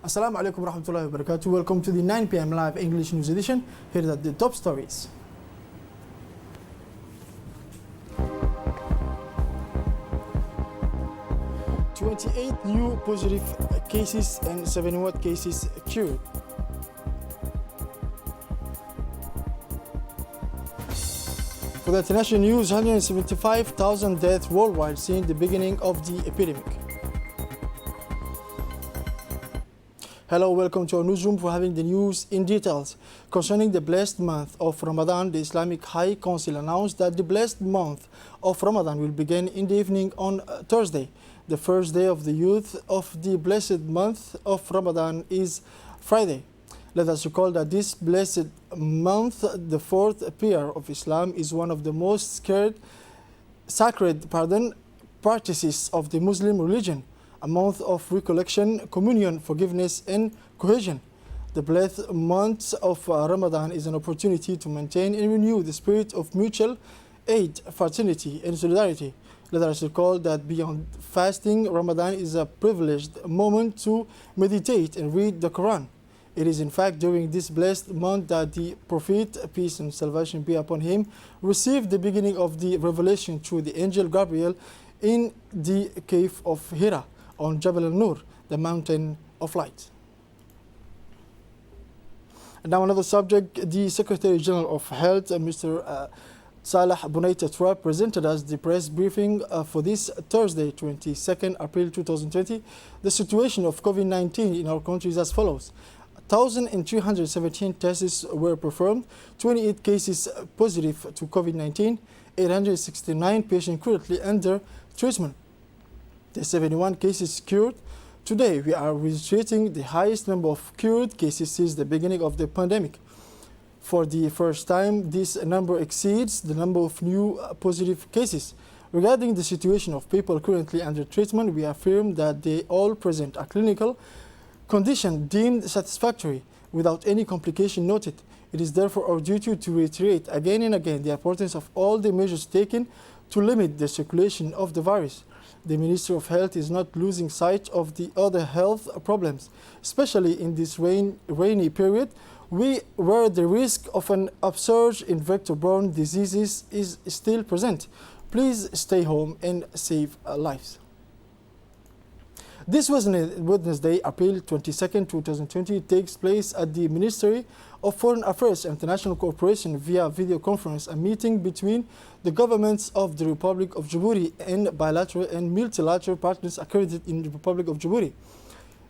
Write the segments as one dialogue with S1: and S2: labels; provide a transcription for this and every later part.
S1: Assalamu alaikum warahmatullahi wabarakatuh. Welcome to the 9 p.m. live English news edition. Here are the top stories. "28 new positive cases and 71 cases cured." For the international news, 175,000 deaths worldwide since the beginning of the epidemic. Hello, welcome to our newsroom for having the news in details. Concerning the blessed month of Ramadan, the Islamic High Council announced that the blessed month of Ramadan will begin in the evening on Thursday. The first day of the youth of the blessed month of Ramadan is Friday. Let us recall that this blessed month, the fourth pillar of Islam, is one of the most sacred practices of the Muslim religion. A month of recollection, communion, forgiveness, and cohesion. The blessed month of Ramadan is an opportunity to maintain and renew the spirit of mutual aid, fraternity, and solidarity. Let us recall that beyond fasting, Ramadan is a privileged moment to meditate and read the Quran. It is in fact during this blessed month that the Prophet, peace and salvation be upon him, received the beginning of the revelation through the angel Gabriel in the cave of Hira, on Jabal al-Nur, the mountain of light. And now another subject, the Secretary General of Health, Mr. Salah Bunaita Trap, presented us the press briefing for this Thursday, 22nd April 2020. The situation of COVID-19 in our country is as follows. 1,317 tests were performed, 28 cases positive to COVID-19, 869 patients currently under treatment. The 71 cases cured. Today, we are registering the highest number of cured cases since the beginning of the pandemic. For the first time, this number exceeds the number of new positive cases. Regarding the situation of people currently under treatment, we affirm that they all present a clinical condition deemed satisfactory, without any complication noted. It is therefore our duty to reiterate again and again the importance of all the measures taken to limit the circulation of the virus. The Ministry of Health is not losing sight of the other health problems, especially in this rainy period, where the risk of an upsurge in vector-borne diseases is still present. Please stay home and save lives. This Wednesday, April 22nd, 2020, takes place at the Ministry of Foreign Affairs and International Cooperation via video conference, a meeting between the governments of the Republic of Djibouti and bilateral and multilateral partners accredited in the Republic of Djibouti.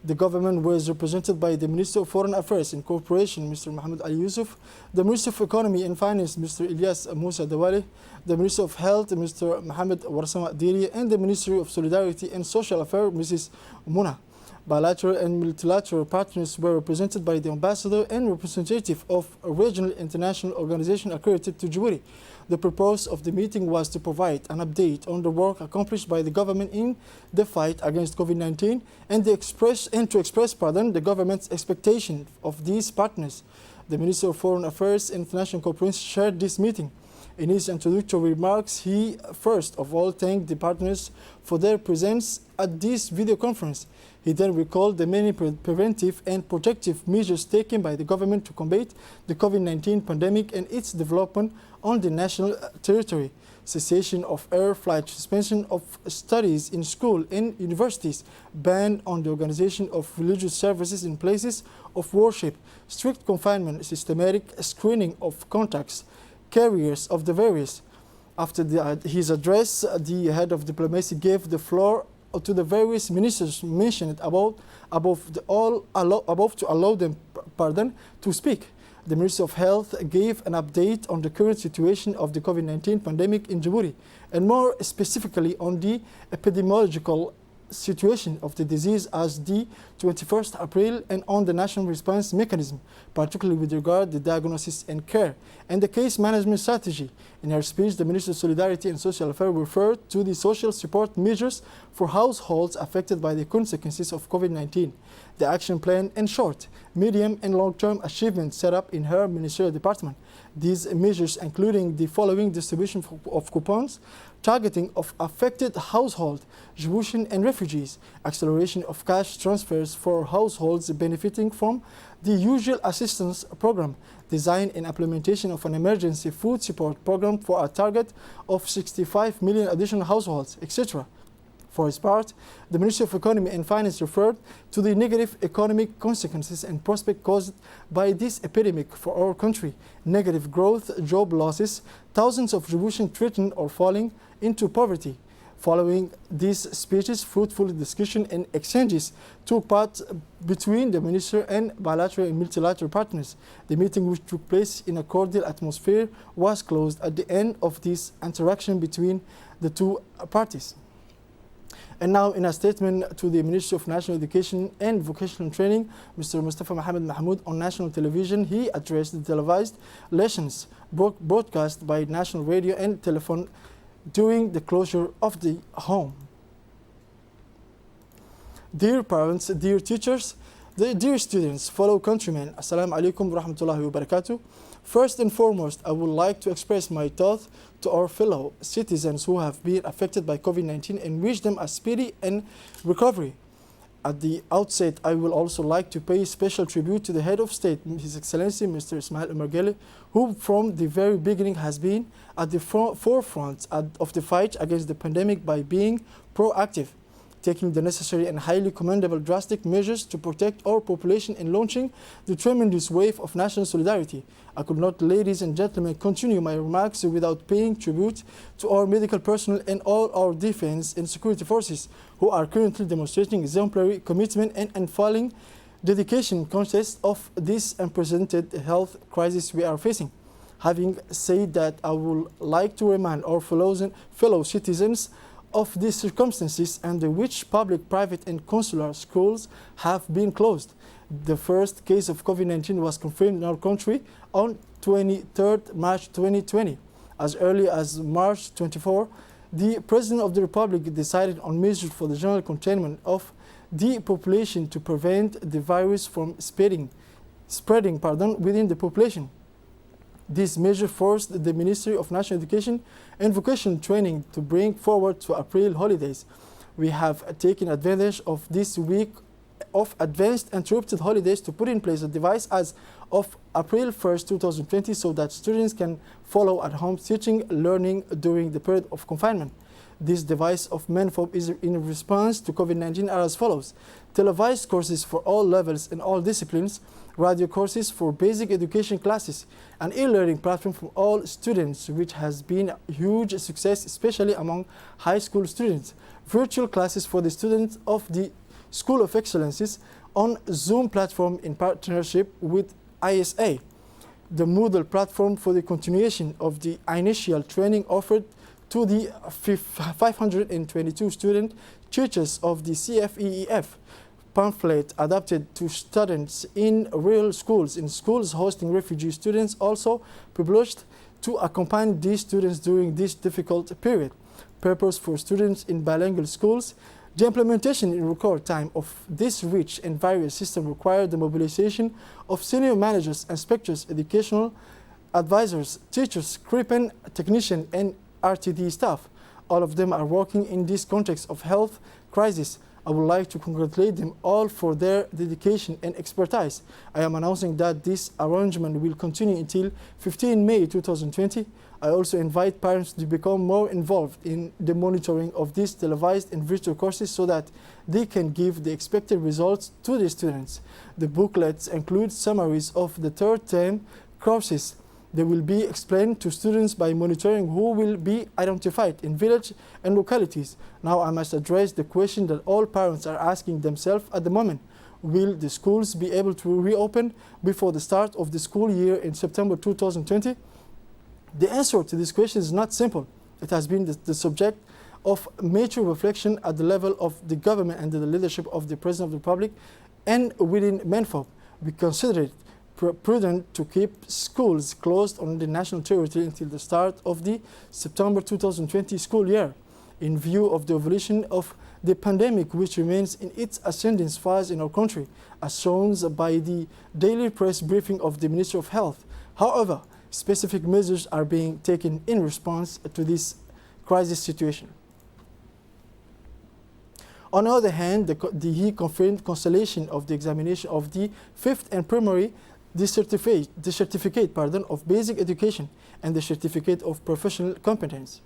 S1: The government was represented by the Minister of Foreign Affairs and Cooperation, Mr. Mohammed Ali Yusuf, the Minister of Economy and Finance, Mr. Ilyas Musa Dawali, the Minister of Health, Mr. Mohammed Warsama Diri, and the Ministry of Solidarity and Social Affairs, Mrs. Muna. Bilateral and multilateral partners were represented by the ambassador and representative of a regional international organization accredited to Djibouti. The purpose of the meeting was to provide an update on the work accomplished by the government in the fight against COVID-19 and to express the government's expectation of these partners. The Minister of Foreign Affairs and International Cooperation shared this meeting. In his introductory remarks, he first of all thanked the partners for their presence at this video conference. He then recalled the many preventive and protective measures taken by the government to combat the COVID-19 pandemic and its development on the national territory. Cessation of air flight, suspension of studies in school and universities, ban on the organization of religious services in places of worship, strict confinement, systematic screening of contacts, carriers of the virus. After his address, the head of diplomacy gave the floor to the various ministers mentioned above to allow them to speak. The Ministry of Health gave an update on the current situation of the COVID-19 pandemic in Djibouti, and more specifically on the epidemiological situation of the disease as the 21st April and on the national response mechanism, particularly with regard to diagnosis and care, and the case management strategy. In her speech, the Minister of Solidarity and Social Affairs referred to the social support measures for households affected by the consequences of COVID-19. The action plan, in short, medium, and long-term achievements set up in her ministerial department. These measures including the following distribution of coupons, targeting of affected households, Djiboutian and refugees, acceleration of cash transfers for households benefiting from the usual assistance program, design and implementation of an emergency food support program for a target of 65 million additional households, etc. For its part, the Ministry of Economy and Finance referred to the negative economic consequences and prospects caused by this epidemic for our country, negative growth, job losses, thousands of Djiboutians threatened or falling into poverty. Following these speeches, fruitful discussion and exchanges took part between the minister and bilateral and multilateral partners. The meeting, which took place in a cordial atmosphere, was closed at the end of this interaction between the two parties. And now, in a statement to the Ministry of National Education and Vocational Training, Mr. Mustafa Mohamed Mahmoud, on national television, he addressed the televised lessons broadcast by national radio and telephone during the closure of the home. Dear parents, dear teachers, dear students, fellow countrymen, Assalamu alaikum wa rahmatullahi wa barakatuh. First and foremost, I would like to express my thoughts to our fellow citizens who have been affected by COVID-19 and wish them a speedy and recovery. At the outset, I will also like to pay special tribute to the head of state, His Excellency Mr. Ismail Omar Guelleh, who from the very beginning has been at the forefront of the fight against the pandemic by being proactive, taking the necessary and highly commendable drastic measures to protect our population and launching the tremendous wave of national solidarity. I could not, ladies and gentlemen, continue my remarks without paying tribute to our medical personnel and all our defense and security forces who are currently demonstrating exemplary commitment and unfailing dedication conscious of this unprecedented health crisis we are facing. Having said that, I would like to remind our fellow citizens of the circumstances under which public, private and consular schools have been closed. The first case of COVID-19 was confirmed in our country on 23rd March 2020. As early as March 24, the President of the Republic decided on measures for the general containment of the population to prevent the virus from spreading within the population. This measure forced the Ministry of National Education and Vocational Training to bring forward to April holidays. We have taken advantage of this week of advanced interrupted holidays to put in place a device as of April 1st, 2020, so that students can follow at home teaching learning during the period of confinement. This device of MENFOB is in response to COVID-19 are as follows: televised courses for all levels and all disciplines, radio courses for basic education classes, an e-learning platform for all students, which has been a huge success, especially among high school students, virtual classes for the students of the School of Excellences on Zoom platform in partnership with ISA, the Moodle platform for the continuation of the initial training offered to the 522 student teachers of the CFEEF, pamphlet adapted to students in real schools, in schools hosting refugee students, also published to accompany these students during this difficult period. Purpose for students in bilingual schools. The implementation in record time of this rich and various system required the mobilization of senior managers, inspectors, educational advisors, teachers, CRIPEN, technician, and RTD staff. All of them are working in this context of health crisis. I would like to congratulate them all for their dedication and expertise. I am announcing that this arrangement will continue until 15 May 2020. I also invite parents to become more involved in the monitoring of these televised and virtual courses so that they can give the expected results to the students. The booklets include summaries of the third term courses. They will be explained to students by monitoring who will be identified in village and localities. Now I must address the question that all parents are asking themselves at the moment. Will the schools be able to reopen before the start of the school year in September 2020? The answer to this question is not simple. It has been the subject of major reflection at the level of the government and the leadership of the President of the Republic and within MENFOB. We consider it prudent to keep schools closed on the national territory until the start of the September 2020 school year, in view of the evolution of the pandemic, which remains in its ascending phase in our country, as shown by the daily press briefing of the Ministry of Health. However, specific measures are being taken in response to this crisis situation. On the other hand, he confirmed cancellation of the examination of the 5th and primary, the certificate of basic education and the certificate of professional competence.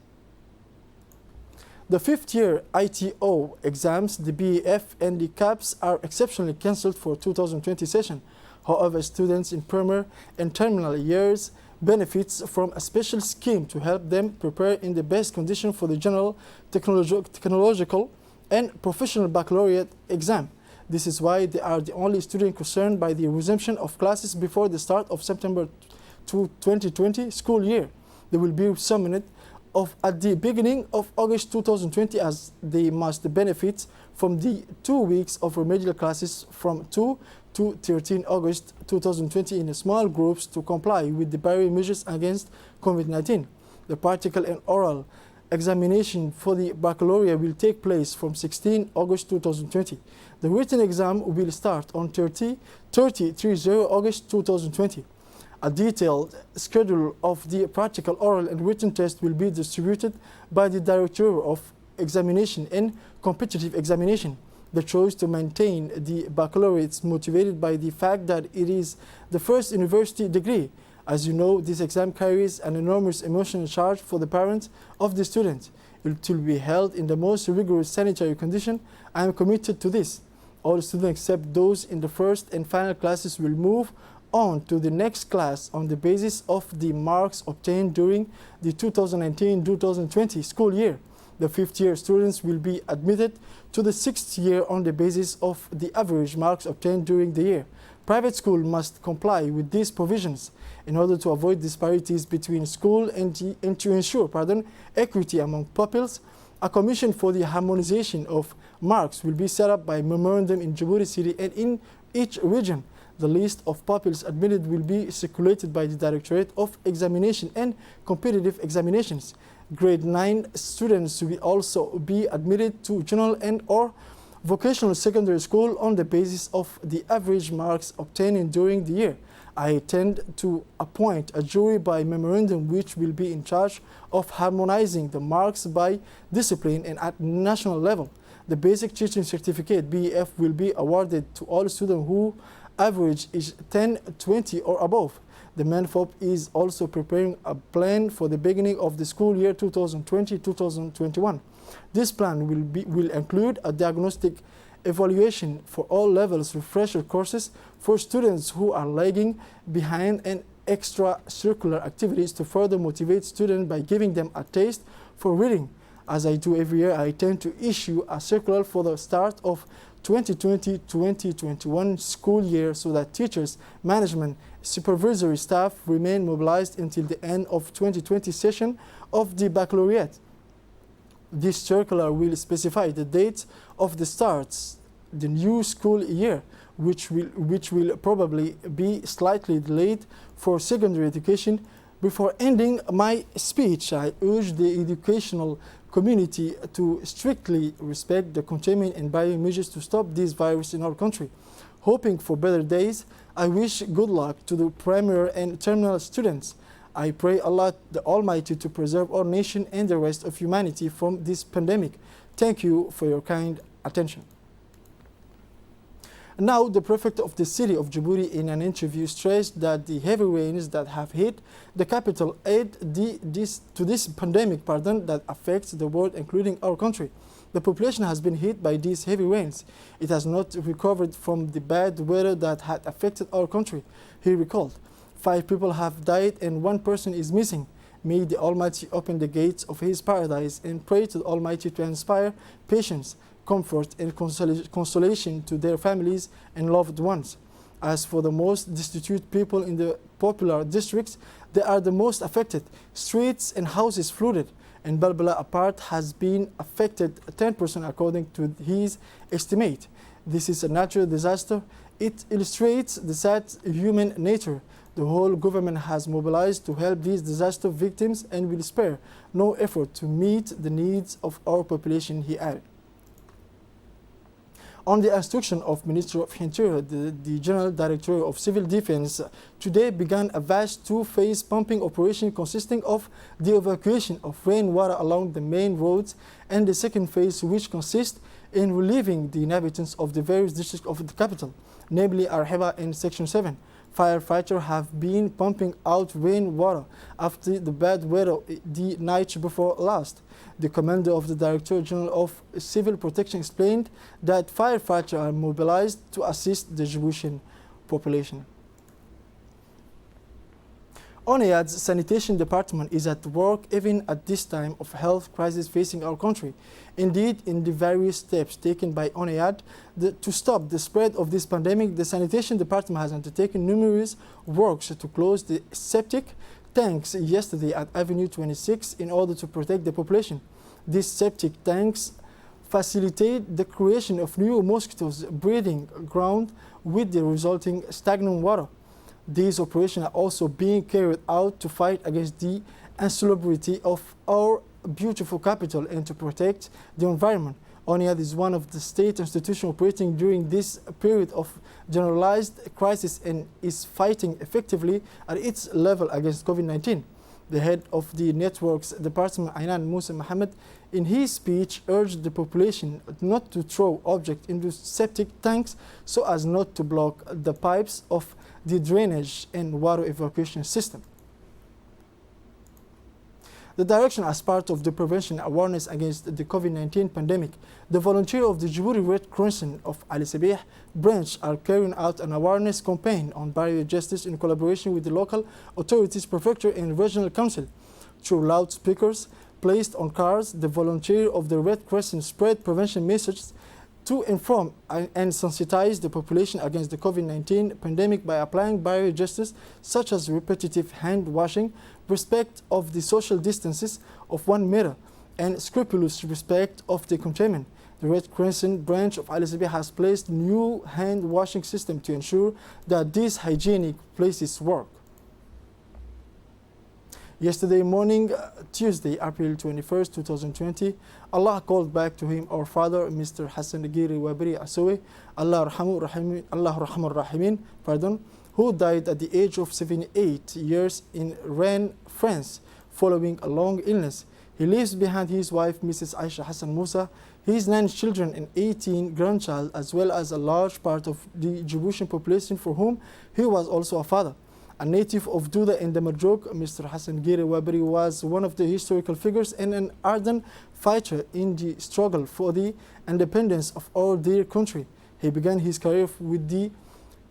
S1: The 5th year ITO exams, the BEF and the CAPS are exceptionally cancelled for 2020 session. However, students in primary and terminal years benefits from a special scheme to help them prepare in the best condition for the general technological and professional baccalaureate exam. This is why they are the only students concerned by the resumption of classes before the start of September 2020 school year. They will be summoned at the beginning of August 2020, as they must benefit from the 2 weeks of remedial classes from 2 to 13 August 2020 in small groups to comply with the barrier measures against COVID-19. The practical and oral examination for the baccalaureate will take place from 16 August 2020. The written exam will start on 30 August 2020. A detailed schedule of the practical, oral and written test will be distributed by the Director of Examination and Competitive Examination. The choice to maintain the baccalaureate is motivated by the fact that it is the first university degree. As you know, this exam carries an enormous emotional charge for the parents of the student. It will be held in the most rigorous sanitary condition. I am committed to this. All students except those in the first and final classes will move on to the next class on the basis of the marks obtained during the 2019-2020 school year. The 5th year students will be admitted to the 6th year on the basis of the average marks obtained during the year. Private school must comply with these provisions in order to avoid disparities between schools and to ensure equity among pupils. A commission for the harmonization of marks will be set up by memorandum in Djibouti City and in each region. The list of pupils admitted will be circulated by the Directorate of Examination and Competitive Examinations. Grade 9 students will also be admitted to general and or vocational secondary school on the basis of the average marks obtained during the year. I intend to appoint a jury by memorandum which will be in charge of harmonizing the marks by discipline and at national level. The basic teaching certificate BEF will be awarded to all students who average is 10, 20 or above. The MENFOP is also preparing a plan for the beginning of the school year 2020-2021. This plan will include a diagnostic evaluation for all levels refresher courses for students who are lagging behind and extracurricular activities to further motivate students by giving them a taste for reading. As I do every year, I intend to issue a circular for the start of 2020-2021 school year so that teachers, management, supervisory staff remain mobilized until the end of 2020 session of the baccalaureate. This circular will specify the date of the starts, the new school year, which will probably be slightly delayed for secondary education. Before ending my speech, I urge the educational community to strictly respect the containment and barrier measures to stop this virus in our country. Hoping for better days, I wish good luck to the primary and terminal students. I pray Allah the Almighty to preserve our nation and the rest of humanity from this pandemic. Thank you for your kind attention. Now, the prefect of the city of Djibouti in an interview stressed that the heavy rains that have hit the capital add to this pandemic that affects the world, including our country. The population has been hit by these heavy rains. It has not recovered from the bad weather that had affected our country. He recalled, 5 people have died and 1 person is missing. May the Almighty open the gates of His paradise and pray to the Almighty to inspire patience, comfort and consolation to their families and loved ones. As for the most destitute people in the popular districts, they are the most affected. Streets and houses flooded, and Balbala apart has been affected 10% according to his estimate. This is a natural disaster. It illustrates the sad human nature. The whole government has mobilized to help these disaster victims and will spare no effort to meet the needs of our population, he added. On the instruction of Minister of Interior, the General Director of Civil Defense today began a vast two-phase pumping operation consisting of the evacuation of rainwater along the main roads and the second phase, which consists in relieving the inhabitants of the various districts of the capital, namely Arhiba and Section 7. Firefighters have been pumping out rainwater after the bad weather the night before last. The commander of the Director General of Civil Protection explained that firefighters are mobilized to assist the Djiboutian population. ONEAD's sanitation department is at work even at this time of health crisis facing our country. Indeed, in the various steps taken by ONEAD to stop the spread of this pandemic, the sanitation department has undertaken numerous works to close the septic tanks yesterday at Avenue 26 in order to protect the population. These septic tanks facilitate the creation of new mosquitoes breeding ground with the resulting stagnant water. These operations are also being carried out to fight against the insalubrity of our beautiful capital and to protect the environment. ONEAD is one of the state institutions operating during this period of generalized crisis and is fighting effectively at its level against COVID-19. The head of the network's department, Aynan Musa Mohammed, in his speech urged the population not to throw objects into septic tanks so as not to block the pipes of the drainage and water evacuation system. The direction as part of the prevention awareness against the COVID-19 pandemic, the volunteers of the Djibouti Red Crescent of Al Sabih branch are carrying out an awareness campaign on barrier justice in collaboration with the local authorities, prefecture and regional council. Through loudspeakers placed on cars, the volunteers of the Red Crescent spread prevention messages to inform and sensitize the population against the COVID-19 pandemic by applying barrier justice such as repetitive hand washing, respect of the social distances of 1 meter, and scrupulous respect of the containment. The Red Crescent branch of Al Sabih has placed new hand washing system to ensure that these hygienic places work. Yesterday morning, Tuesday, April 21st, 2020, Allah called back to him our father, Mr. Hassan Giri Wabri Asowe, Allah Rahman Rahimin, who died at the age of 78 years in Rennes, France, following a long illness. He leaves behind his wife, Mrs. Aisha Hassan Musa, his 9 children and 18 grandchildren, as well as a large part of the Djiboutian population for whom he was also a father. A native of Douda in the Marjouk, Mr. Hassan Giri Wabri was one of the historical figures and an ardent fighter in the struggle for the independence of our dear country. He began his career with the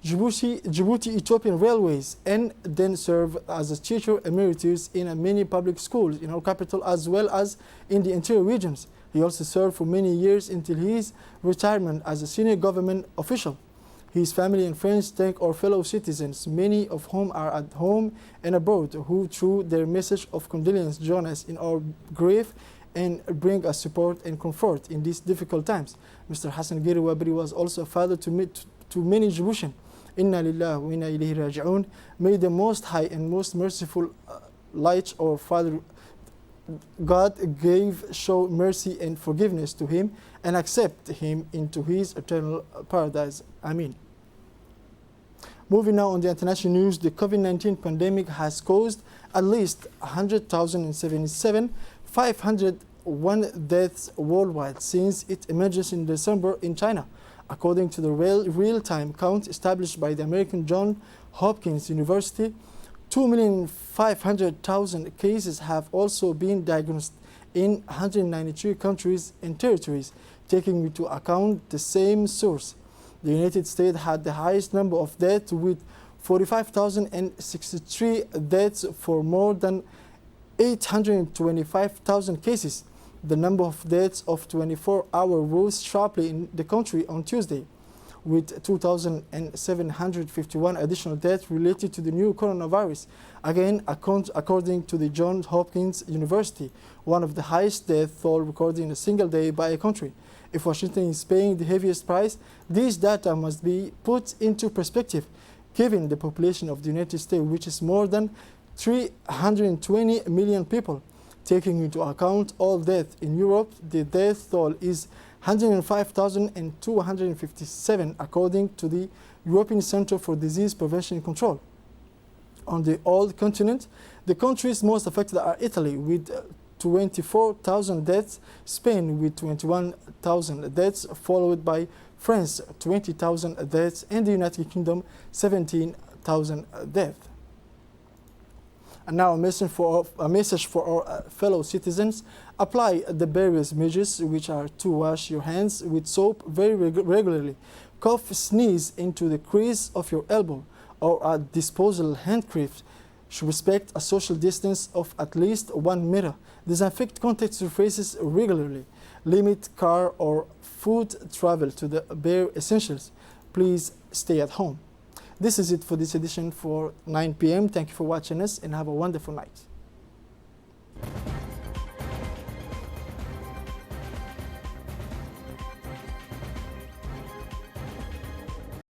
S1: Djibouti-Ethiopian Railways and then served as a teacher emeritus in many public schools in our capital as well as in the interior regions. He also served for many years until his retirement as a senior government official. His family and friends thank our fellow citizens, many of whom are at home and abroad, who through their message of condolence join us in our grief and bring us support and comfort in these difficult times. Mr. Hassan Giri Wabri was also a father to many Djiboutian. Inna lillahi wa inna ilayhi raji'un. May the Most High and Most Merciful Light, our Father God, show mercy and forgiveness to him and accept him into his eternal paradise. Amen. Moving now on the international news, the COVID-19 pandemic has caused at least 100,077, 501 deaths worldwide since it emerged in December in China. According to the real-time count established by the American Johns Hopkins University, 2,500,000 cases have also been diagnosed in 193 countries and territories, taking into account the same source. The United States had the highest number of deaths with 45,063 deaths for more than 825,000 cases. The number of deaths of 24 hours rose sharply in the country on Tuesday, with 2,751 additional deaths related to the new coronavirus. Again, according to the Johns Hopkins University, one of the highest death toll recorded in a single day by a country. If Washington is paying the heaviest price, these data must be put into perspective, given the population of the United States, which is more than 320 million people. Taking into account all deaths in Europe, the death toll is 105,257 according to the European Centre for Disease Prevention and Control. On the old continent, the countries most affected are Italy with 24,000 deaths, Spain with 21,000 deaths, followed by France 20,000 deaths, and the United Kingdom 17,000 deaths. And now a message for our fellow citizens. Apply the various measures, which are to wash your hands with soap very regularly, cough, sneeze into the crease of your elbow or a disposable handkerchief, should respect a social distance of at least 1 meter, disinfect contact surfaces regularly, limit car or food travel to the bare essentials. Please stay at home. This is it for this edition for 9 p.m. Thank you for watching us and have a wonderful night.